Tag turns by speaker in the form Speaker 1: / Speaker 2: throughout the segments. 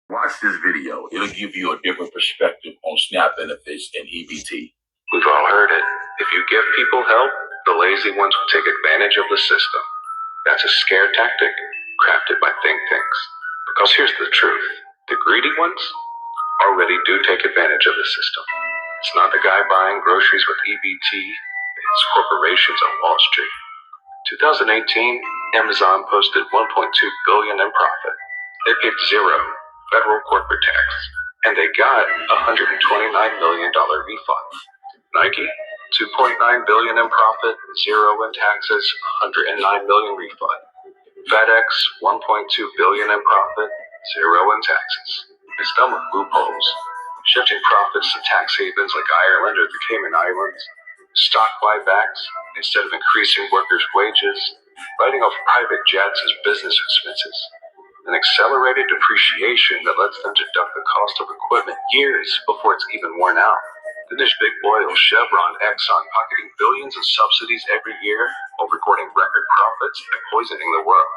Speaker 1: Watch this video. It'll give you a different perspective on SNAP benefits and EBT. We've all heard it. If you give people help, the lazy ones will take advantage of the system. That's a scare tactic crafted by think tanks. Because here's the truth. The greedy ones already do take advantage of the system. It's not the guy buying groceries with EBT. It's corporations on Wall Street. 2018, Amazon posted $1.2 billion in profit. They paid zero federal corporate tax, and they got a $129 million refund. Nike, $2.9 billion in profit, zero in taxes, $109 million refund. FedEx, $1.2 billion in profit, zero in taxes. It's done with loopholes, shifting profits to tax havens like Ireland or the Cayman Islands, stock buybacks instead of increasing workers' wages, writing off private jets as business expenses, and accelerated depreciation that lets them deduct the cost of equipment years before it's even worn out. Then there's Big Oil, Chevron, Exxon pocketing billions in subsidies every year while recording record profits and poisoning the world.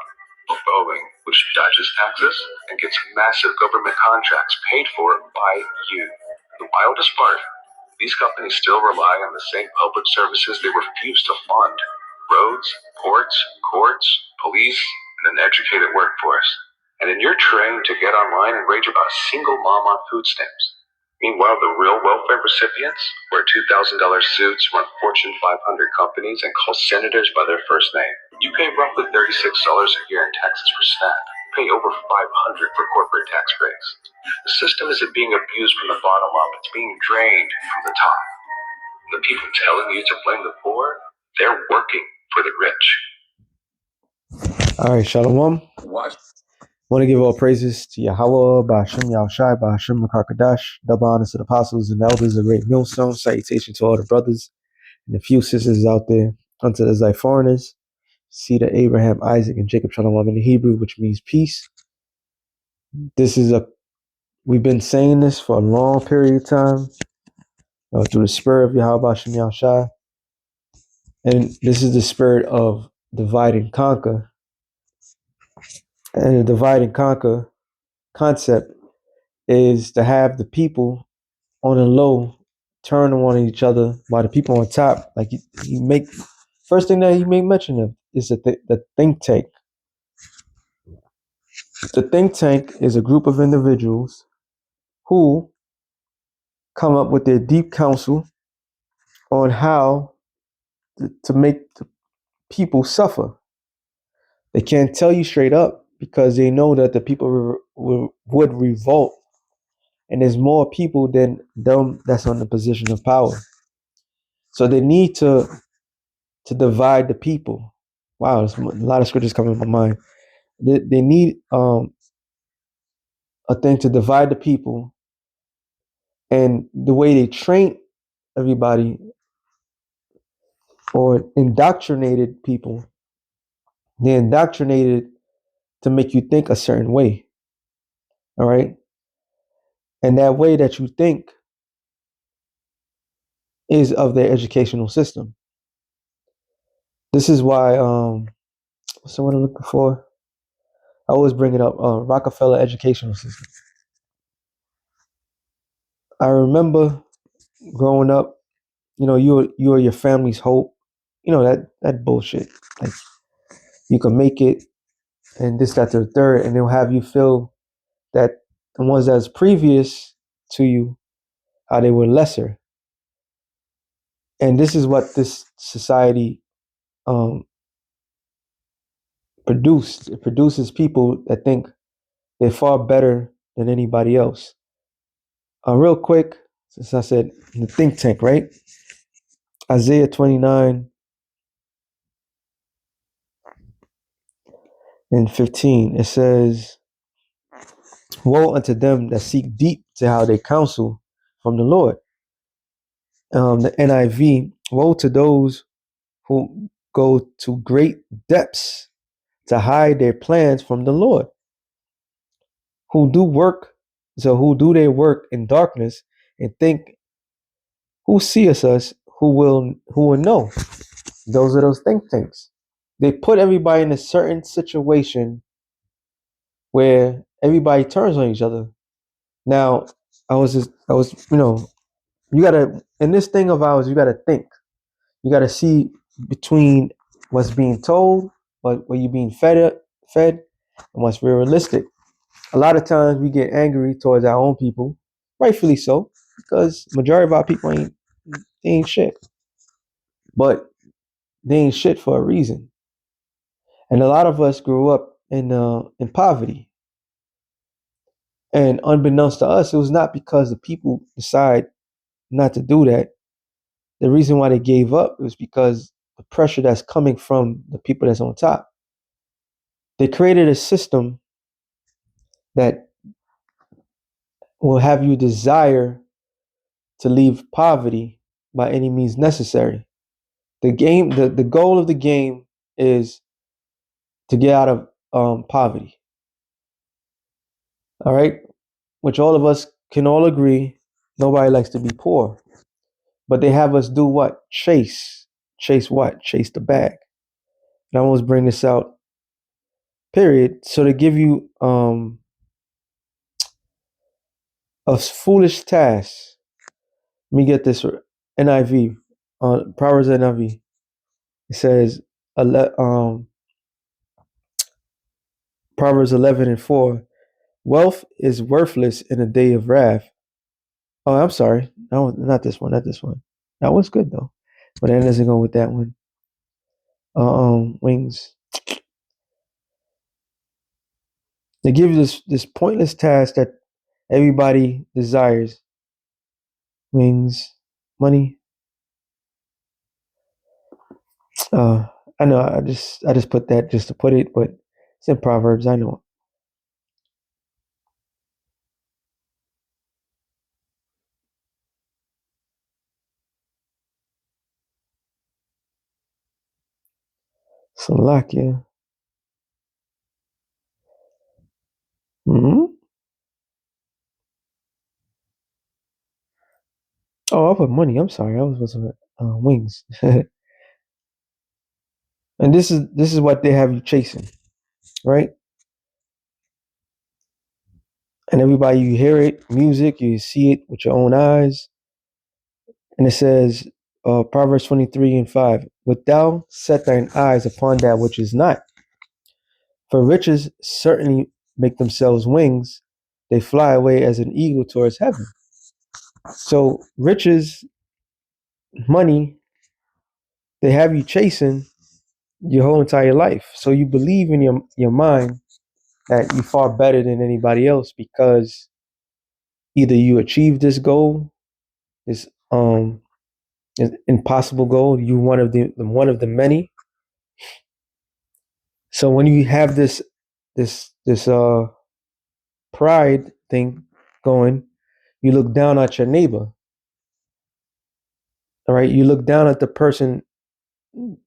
Speaker 1: Or Boeing, which dodges taxes and gets massive government contracts paid for by you. The wildest part, these companies still rely on the same public services they refuse to fund: roads, ports, courts, police, and an educated workforce. And then you're trained to get online and rage about a single mom on food stamps. Meanwhile, the real welfare recipients wear $2,000 suits, run Fortune 500 companies, and call senators by their first name. You pay roughly $36 a year in taxes for SNAP. You pay over $500 for corporate tax breaks. The system isn't being abused from the bottom up, it's being drained from the top. The people telling you to blame the poor, they're working for the rich.
Speaker 2: All right, Shalom.
Speaker 1: Watch.
Speaker 2: Want to give all praises to Yahweh, Ba'ashem Yahushai, Ba'ashem Makakadash, double honors to the apostles and elders, a great millstone, salutation to all the brothers and the few sisters out there, unto the Zay foreigners, seed of Abraham, Isaac, and Jacob, Shalom in the Hebrew, which means peace. We've been saying this for a long period of time, through the spirit of Yahweh, Ba'ashem Yahushai, and this is the spirit of divide and conquer, and the divide and conquer concept is to have the people on the low turn on each other while the people on top, like you make, first thing that you make mention of is the think tank. The think tank is a group of individuals who come up with their deep counsel on how to make the people suffer. They can't tell you straight up because they know that the people would revolt, and there's more people than them that's on the position of power. So they need to divide the people. Wow, there's a lot of scriptures coming in my mind. They need a thing to divide the people, and the way they train everybody or indoctrinated people, they indoctrinated to make you think a certain way. All right, and that way that you think is of their educational system. This is why what's the word I'm looking for? I always bring it up. Rockefeller educational system. I remember growing up, you are your family's hope. That bullshit. Like, you can make it, and this, that, to the third, and they'll have you feel that the ones that's previous to you, how they were lesser. And this is what this society produced. It produces people that think they're far better than anybody else. Real quick, since I said the think tank, right? Isaiah 29 and 15, it says, woe unto them that seek deep to how they counsel from the Lord. The NIV, woe to those who go to great depths to hide their plans from the Lord, who do their work in darkness and think, who seeth us, who will know? Those are those think tanks. They put everybody in a certain situation where everybody turns on each other. Now, I was, you gotta, in this thing of ours, you gotta think. You gotta see between what's being told, what you're being fed, and what's realistic. A lot of times we get angry towards our own people, rightfully so, because majority of our people they ain't shit. But they ain't shit for a reason. And a lot of us grew up in poverty. And unbeknownst to us, it was not because the people decide not to do that. The reason why they gave up was because the pressure that's coming from the people that's on top. They created a system that will have you desire to leave poverty by any means necessary. The goal of the game is to get out of poverty. All right, which all of us can all agree. Nobody likes to be poor, but they have us do what? Chase what? Chase the bag. And I almost bring this out. Period. So to give you a foolish task. Let me get this NIV on Proverbs NIV. It says Proverbs 11:4. Wealth is worthless in a day of wrath. Oh, I'm sorry. No, not this one. Not this one. That one's good though, but that doesn't go with that one. Wings. They give you this pointless task that everybody desires. Wings, money. Uh, I know. I just put that just to put it, but it's in Proverbs. I know. Slovakia. Hmm. Oh, I put money. I'm sorry. I was supposed to wings. And this is what they have you chasing, right? And everybody, you hear it, music, you see it with your own eyes. And it says, Proverbs 23:5, "Wilt thou set thine eyes upon that which is not? For riches certainly make themselves wings. They fly away as an eagle towards heaven." So riches, money, they have you chasing your whole entire life. So you believe in your mind that you're far better than anybody else because either you achieve this goal, this impossible goal, you one of the many. So when you have this pride thing going, you look down at your neighbor. All right, you look down at the person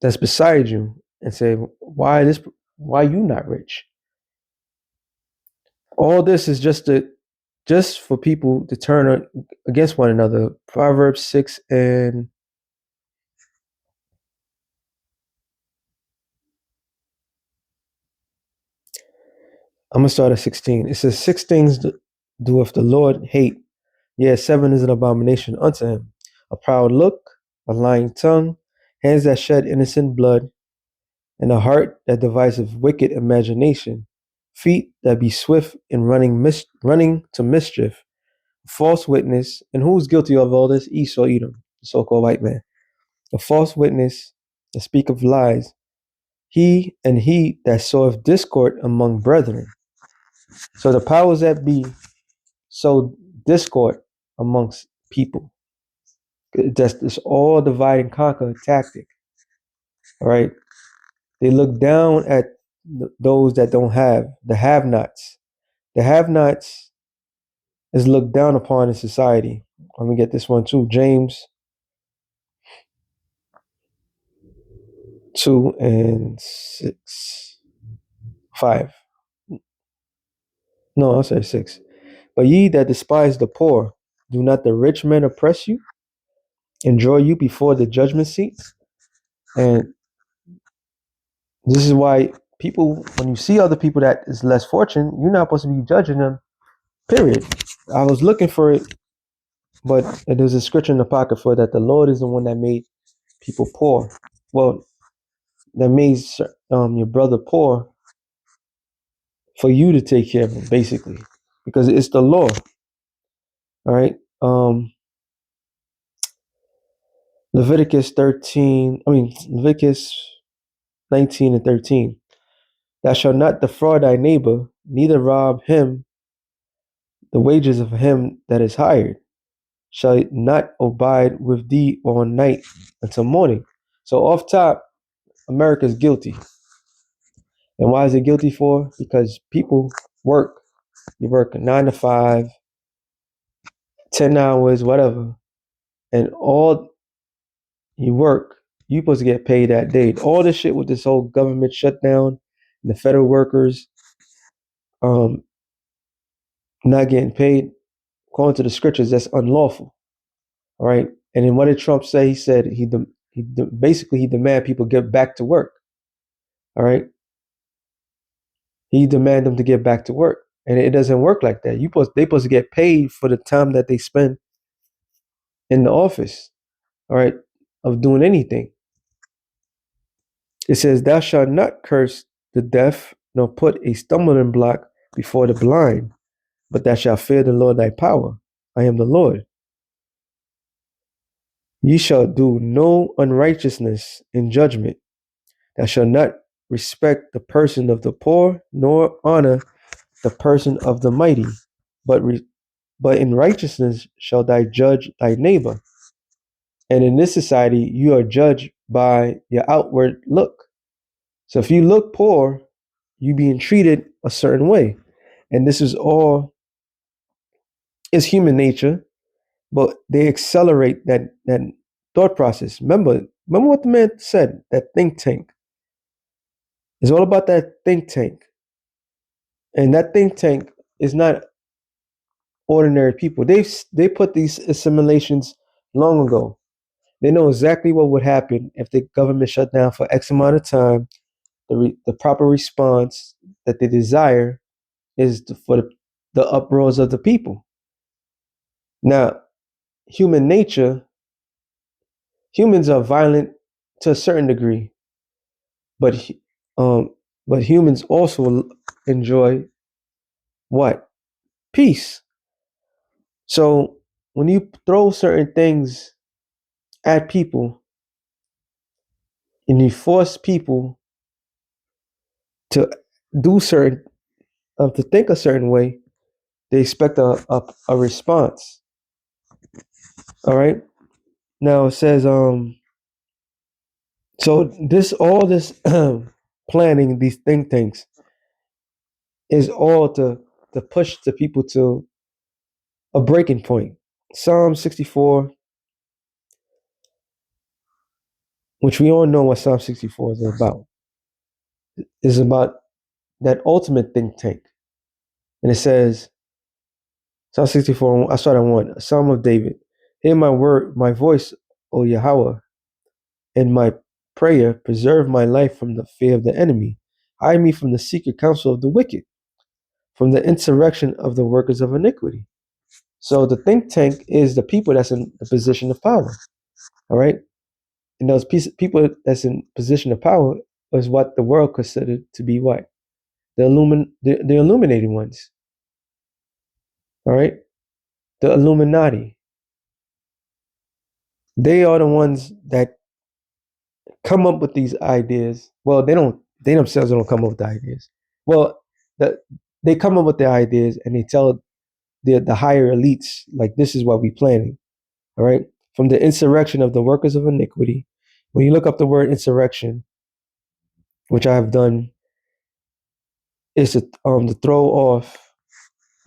Speaker 2: that's beside you and say, why you not rich? All this is just for people to turn against one another. Proverbs 6 and I'm gonna start at 16. It says, "Six things doeth the Lord hate. Yes, seven is an abomination unto him: a proud look, a lying tongue, hands that shed innocent blood, and a heart that deviseth wicked imagination, feet that be swift in running to mischief, false witness." And who's guilty of all this? Esau, Edom, the so-called white man. A false witness that speak of lies, he that soweth discord among brethren. So the powers that be sow discord amongst people. That's this all divide and conquer tactic. All right. They look down at those that don't have, the have-nots. The have-nots is looked down upon in society. Let me get this one too. James 2 and 6. 5. No, I'll say 6. "But ye that despise the poor, do not the rich men oppress you, enjoy you before the judgment seat?" And this is why people, when you see other people that is less fortunate, you're not supposed to be judging them Period. I was looking for it, but there's a scripture in the pocket for that the Lord is the one that made people poor. Well, that made your brother poor for you to take care of him, basically, because it's the law. All right. Leviticus 13. Leviticus 19 and 13. Thou shalt not defraud thy neighbor, neither rob him the wages of him that is hired. Shall not abide with thee all night until morning. So off top, America's guilty. And why is it guilty for? Because people work. You work 9 to 5, 10 hours, whatever. And all you work, you supposed to get paid that day. All this shit with this whole government shutdown and the federal workers um not getting paid, according to the scriptures, that's unlawful. All right. And then what did Trump say? He said basically he demanded people get back to work. All right. He demanded them to get back to work. And it doesn't work like that. They supposed to get paid for the time that they spend in the office, all right, of doing anything. It says, thou shalt not curse the deaf, nor put a stumbling block before the blind, but thou shalt fear the Lord thy power. I am the Lord. Ye shall do no unrighteousness in judgment. Thou shalt not respect the person of the poor, nor honor the person of the mighty, but in righteousness shall thou judge thy neighbor. And in this society, you are judged by your outward look. So if you look poor, you being treated a certain way. And this is human nature, but they accelerate that thought process. Remember what the man said, that think tank. It's all about that think tank. And that think tank is not ordinary people. They put these assimilations long ago. They know exactly what would happen if the government shut down for X amount of time. The proper response that they desire is for the uproars of the people. Now, human nature, humans are violent to a certain degree, but um, but humans also enjoy what? Peace. So when you throw certain things at people and you force people to do certain to think a certain way, they expect a response. All right. Now it says so this planning, these think tanks, is all to push the people to a breaking point. Psalm 64, which we all know what Psalm 64 is about that ultimate think tank. And it says, Psalm 64, I start at 1, Psalm of David. Hear my word, my voice, O Yahweh, and my prayer, preserve my life from the fear of the enemy. Hide me from the secret counsel of the wicked, from the insurrection of the workers of iniquity. So the think tank is the people that's in the position of power. All right. And those people that's in position of power is what the world considered to be what? The illuminating ones. All right. The Illuminati. They are the ones that come up with these ideas. Well, they themselves don't come up with the ideas. Well, they come up with the ideas and they tell the higher elites, like, this is what we're planning. All right. From the insurrection of the workers of iniquity. When you look up the word insurrection, which I have done, is to throw off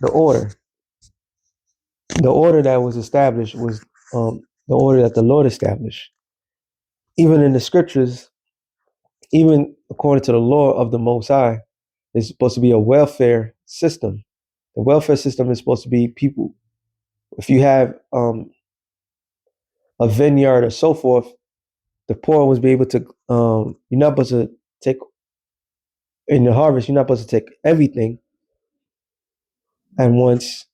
Speaker 2: the order. The order that was established was the order that the Lord established. Even in the scriptures, even according to the law of the Most High, it's supposed to be a welfare system. The welfare system is supposed to be people. If you have a vineyard or so forth, the poor was be able to. You're not supposed to take in the harvest. You're not supposed to take everything. And once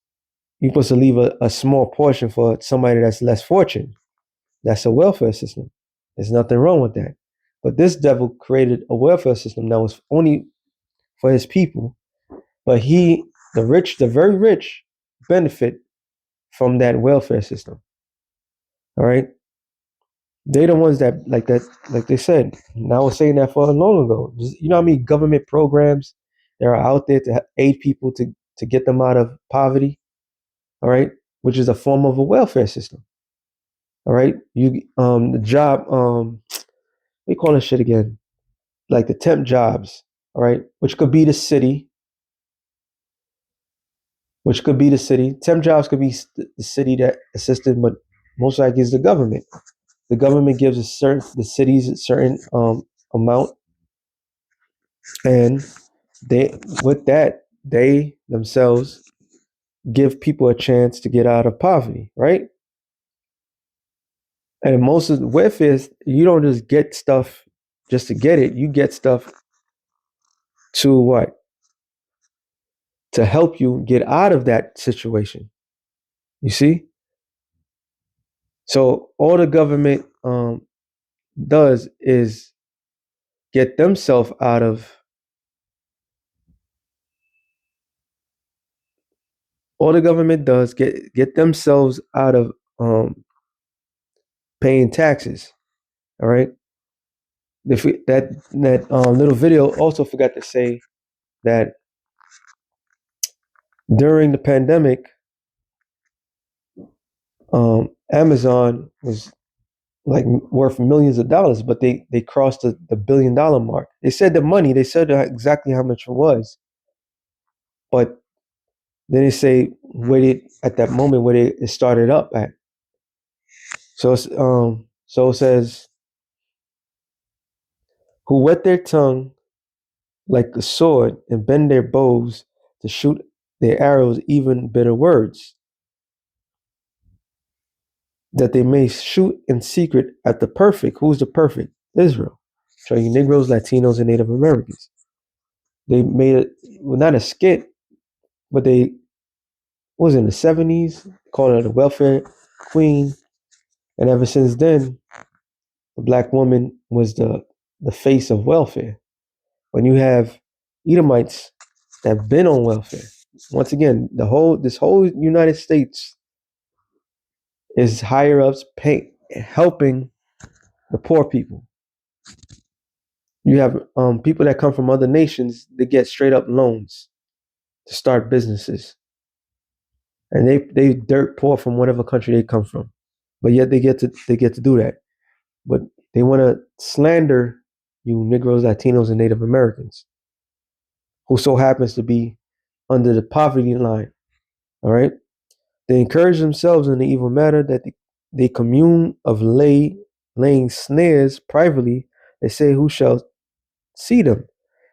Speaker 2: you're supposed to leave a small portion for somebody that's less fortunate. That's a welfare system. There's nothing wrong with that. But this devil created a welfare system that was only for his people. But the rich, the very rich, benefit from that welfare system. All right. They the ones like they said, and I was saying that for long ago. You know how many government programs that are out there to aid people to get them out of poverty, all right, which is a form of a welfare system. All right. The job, we call this shit again? Like the temp jobs, all right, which could be the city, Temp jobs could be the city that assisted, but most likely is the government. The government gives the cities a certain amount, and they with that they themselves give people a chance to get out of poverty, right? And most of the welfare, you don't just get stuff just to get it. You get stuff to what? To help you get out of that situation. You see? So all the government does is get themselves out of all the government does get themselves out of paying taxes. All right. That little video also forgot to say that during the pandemic, Amazon was like worth millions of dollars, but they crossed the $1 billion mark. They said the money, they said exactly how much it was, but then they say where it at that moment where it started up at. So it says, who wet their tongue like a sword and bend their bows to shoot their arrows, even bitter words, that they may shoot in secret at the perfect. Who's the perfect? Israel. So you Negroes, Latinos, and Native Americans. They made it, well, not a skit, but they was in the 70s, called her the welfare queen. And ever since then, the black woman was the face of welfare. When you have Edomites that have been on welfare, once again, this whole United States is higher ups helping the poor people. You have people that come from other nations that get straight up loans to start businesses, and they dirt poor from whatever country they come from, but yet they get to do that. But they want to slander you Negroes, Latinos, and Native Americans, who so happens to be under the poverty line. All right. They encourage themselves in the evil matter that they commune of laying snares privately. They say, who shall see them?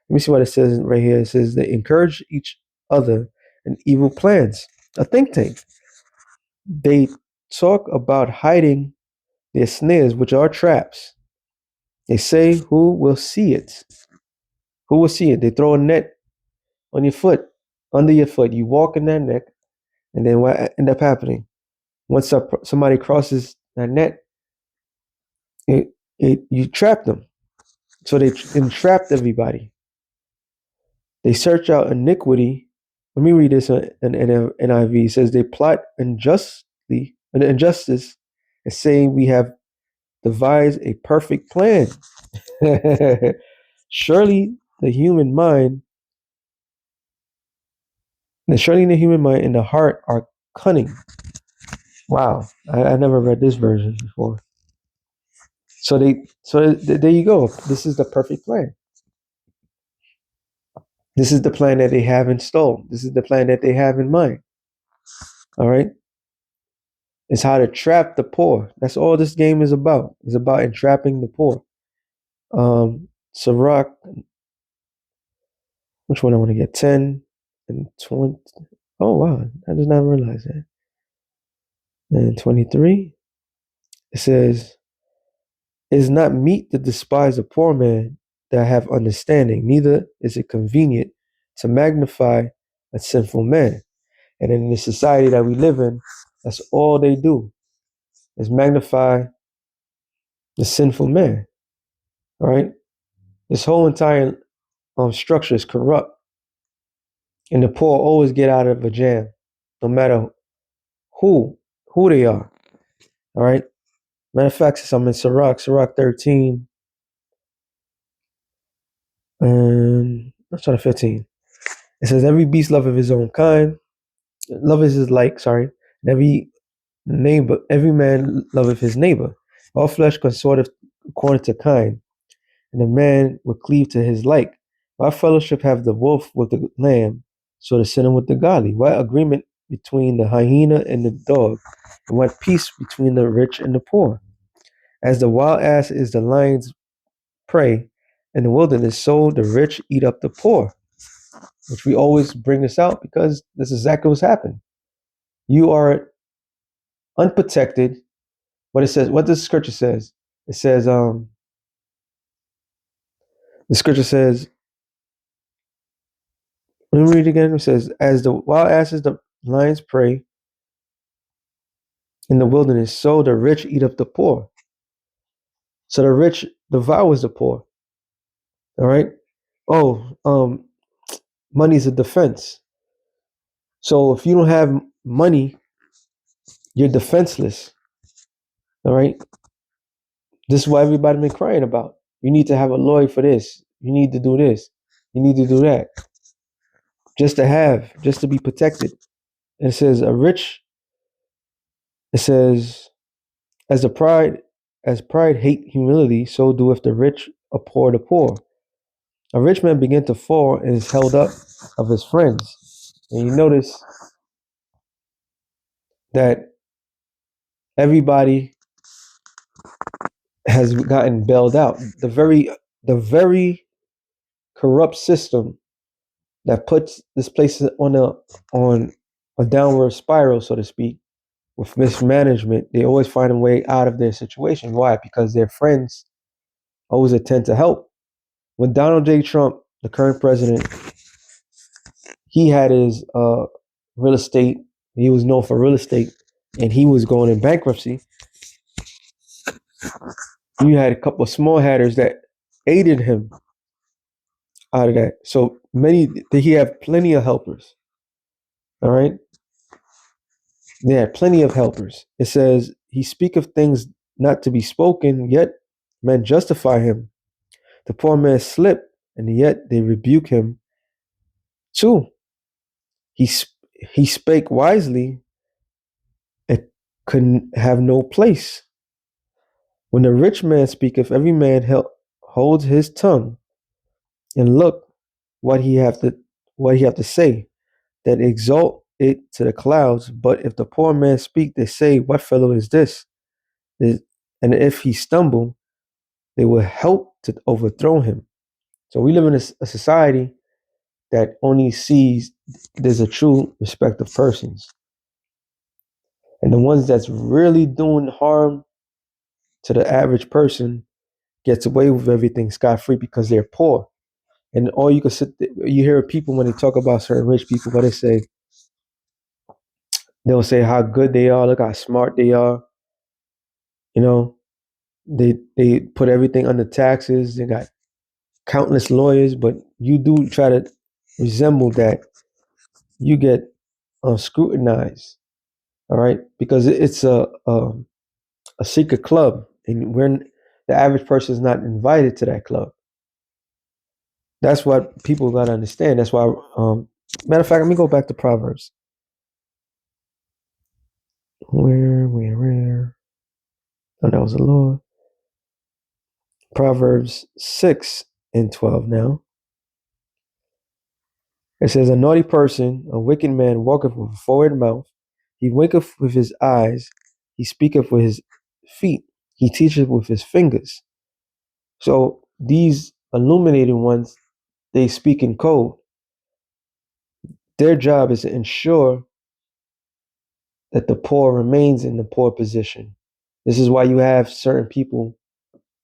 Speaker 2: Let me see what it says right here. It says they encourage each other in evil plans. A think tank. They talk about hiding their snares, which are traps. They say, who will see it? Who will see it? They throw a net on your foot, under your foot. You walk in that net, and then what end up happening? Once somebody crosses that net, you trap them. So they entrapped everybody. They search out iniquity. Let me read this in NIV. It says they plot injustice and saying we have devised a perfect plan. Surely the human mind, surely the human mind and the heart are cunning. Wow, I never read this version before. So there you go. This is the perfect plan. This is the plan that they have installed. This is the plan that they have in mind. All right. It's how to trap the poor. That's all this game is about. It's about entrapping the poor. Sirach, which one I want to get? 10 and 20. Oh, wow. I did not realize that. And 23, it says, it is not meet to despise a poor man that have understanding, neither is it convenient to magnify a sinful man. And in the society that we live in, that's all they do is magnify the sinful man. All right. This whole entire structure is corrupt, and the poor always get out of a jam, no matter who they are. All right. Matter of fact, since I'm in Sirach 13, and I'm sorry, 15. It says, "Every beast loveth his own kind, love is his like." Sorry, and every man loveth his neighbor. All flesh consorteth according to kind, and a man will cleave to his like. What fellowship have the wolf with the lamb, so the sinner with the godly? What agreement between the hyena and the dog? And what peace between the rich and the poor? As the wild ass is the lion's prey in the wilderness, so the rich eat up the poor. Which we always bring this out because this is exactly what's happened. You are unprotected. What it says, what the scripture says, it says, the scripture says, let me read it again. It says, as the wild ass is the lion's prey in the wilderness, so the rich eat up the poor. So the rich devours the poor. All right. Oh, money is a defense. So if you don't have money, you're defenseless. All right. This is what everybody been crying about. You need to have a lawyer for this. You need to do this. You need to do that. Just to have, just to be protected. And it says it says, as pride hate humility, so doeth the rich abhor the poor. A rich man begin to fall and is held up of his friends. And you notice that everybody has gotten bailed out. The very corrupt system that puts this place on a downward spiral, so to speak, with mismanagement, they always find a way out of their situation. Why? Because their friends always attempt to help. When Donald J. Trump, the current president, he had his real estate, he was known for real estate, and he was going in bankruptcy. You had a couple of small hatters that aided him out of that. So he had plenty of helpers. All right. They had plenty of helpers. It says, he speaketh things not to be spoken, yet men justify him. The poor man slip, and yet they rebuke him too. He spake wisely, it couldn't have no place. When the rich man speaketh, every man holds his tongue, and look what he have to say, that exalt it to the clouds. But if the poor man speak, they say, what fellow is this? And if he stumble, they will help to overthrow him. So we live in a society that only sees there's a true respect of persons. And the ones that's really doing harm to the average person gets away with everything scot-free because they're poor. And all you can you hear people when they talk about certain rich people, what they'll say how good they are, look how smart they are. You know, they put everything under taxes. They got countless lawyers, but you do try to resemble that. You get scrutinized, all right, because it's a secret club, and the average person is not invited to that club. That's what people got to understand. That's why, matter of fact, let me go back to Proverbs. Where? Oh, that was the Lord. Proverbs 6:12 now. It says, a naughty person, a wicked man, walketh with a forward mouth. He winketh with his eyes. He speaketh with his feet. He teacheth with his fingers. So these illuminated ones, they speak in code. Their job is to ensure that the poor remains in the poor position. This is why you have certain people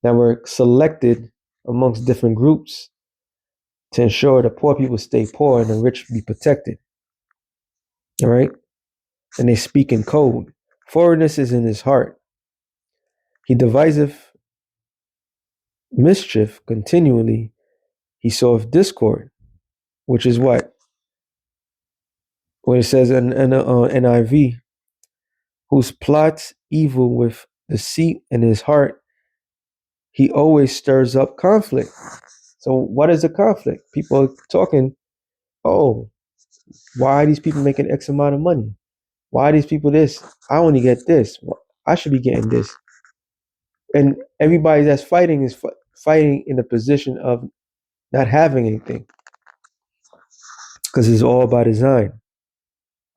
Speaker 2: that were selected amongst different groups to ensure the poor people stay poor and the rich be protected. All right. And they speak in code. Forwardness is in his heart. He deviseth mischief continually. He soweth discord, which is what it says in NIV, whose plots evil with deceit in his heart. He always stirs up conflict. So what is a conflict? People are talking, oh, why are these people making X amount of money? Why are these people this? I only get this. I should be getting this. And everybody that's fighting is fighting in a position of not having anything because it's all by design.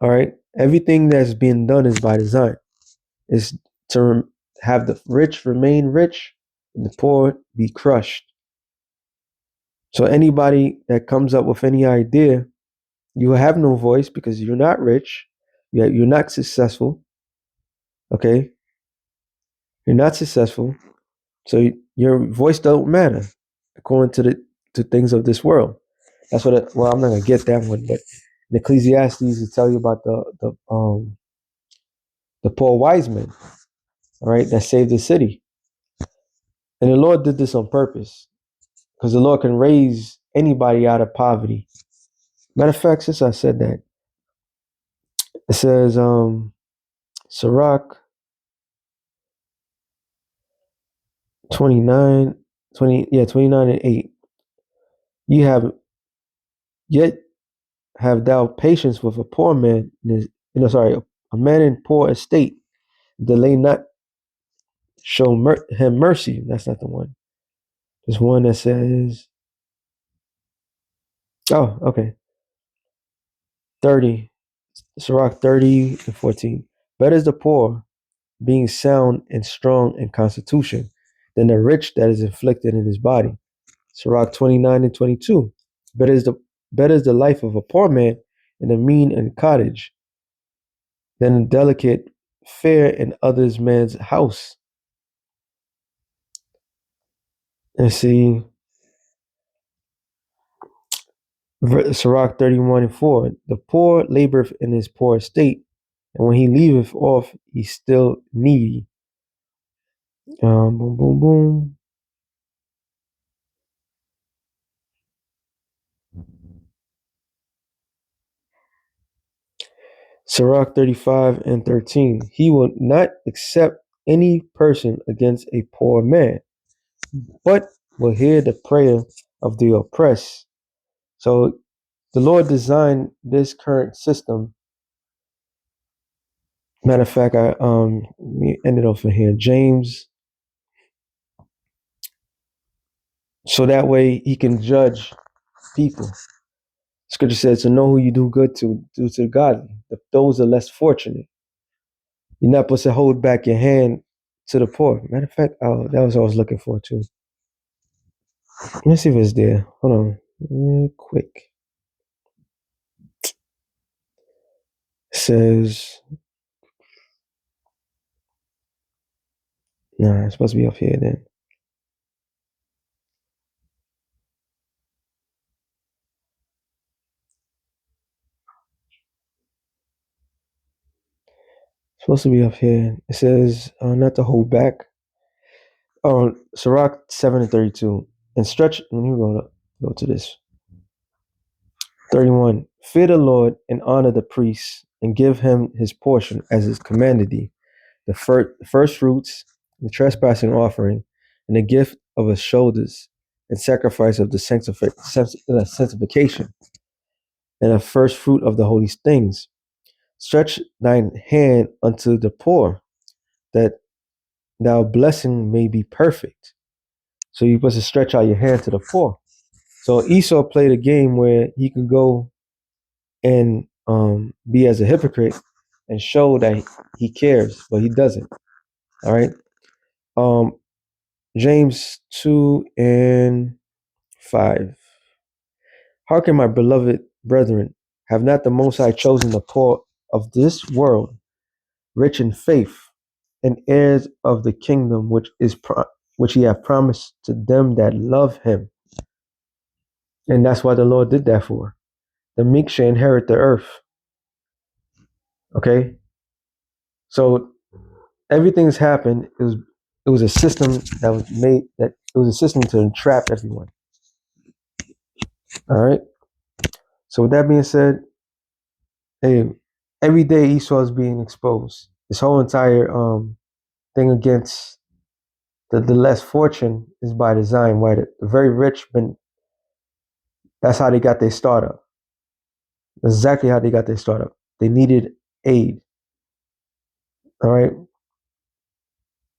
Speaker 2: All right. Everything that's being done is by design. It's to have the rich remain rich and the poor be crushed. So anybody that comes up with any idea, you have no voice because you're not rich. You're not successful. Okay. You're not successful. So your voice don't matter according to things of this world. That's well, I'm not gonna get that one, but in Ecclesiastes it tell you about the poor wise men, all right, that saved the city. And the Lord did this on purpose because the Lord can raise anybody out of poverty. Matter of fact, since I said that, it says Sirach 29, 29 and 8. You have yet have thou patience with a poor man in his, a man in poor estate. Delay not, show him mercy. That's not the one. There's one that says, oh, okay, 30. Sirach 30 and 14. Better is the poor being sound and strong in constitution than the rich that is afflicted in his body. Sirach 29 and 22. Better is the life of a poor man in a mean and cottage than a delicate fare in others man's house. And see, Sirach 31 and 4. The poor laboreth in his poor estate, and when he leaveth off, he's still needy. Boom, boom, boom. Sirach 35 and 13. He will not accept any person against a poor man, but will hear the prayer of the oppressed. So the Lord designed this current system. Matter of fact, I ended off in here. James, so that way he can judge people. Scripture says to know who you do good to, do to the godly. Those are less fortunate. You're not supposed to hold back your hand to the poor. Matter of fact, that was what I was looking for too. Let me see if it's there. Hold on, real quick. It says, nah, it's supposed to be up here then. It's supposed to be up here. It says, not to hold back. Oh, Sirach 7 and 32. And stretch, let me go to this. 31. Fear the Lord and honor the priest and give him his portion as is commanded thee. The first fruits, the trespassing offering, and the gift of his shoulders, and sacrifice of the sanctification, and the first fruit of the holy things. Stretch thine hand unto the poor, that thou blessing may be perfect. So you're supposed to stretch out your hand to the poor. So Esau played a game where he could go and be as a hypocrite and show that he cares, but he doesn't. All right. James 2 and 5. Hearken, my beloved brethren, have not the Most High chosen the poor of this world, rich in faith, and heirs of the kingdom which he hath promised to them that love him. And that's why the Lord did that for. The meek shall inherit the earth. Okay, so everything's happened. It was a system that was made. That it was a system to entrap everyone. All right. So with that being said, hey, every day Esau is being exposed. This whole entire thing against the less fortune is by design. Why the very rich been that's how they got their startup. Exactly how they got their startup. They needed aid. All right.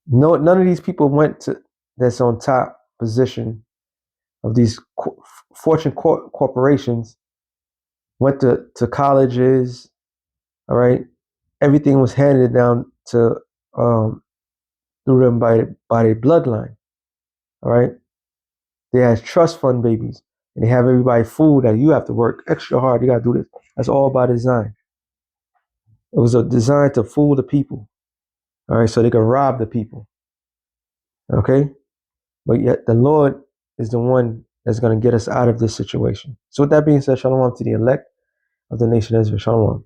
Speaker 2: No, none of these people went to that's on top position of these fortune corporations. Went to colleges. All right. Everything was handed down to through them by their bloodline. All right. They had trust fund babies, and they have everybody fooled that you have to work extra hard. You got to do this. That's all by design. It was a design to fool the people. All right, so they could rob the people. Okay, but yet the Lord is the one that's going to get us out of this situation. So with that being said, shalom to the elect of the nation of Israel. Shalom.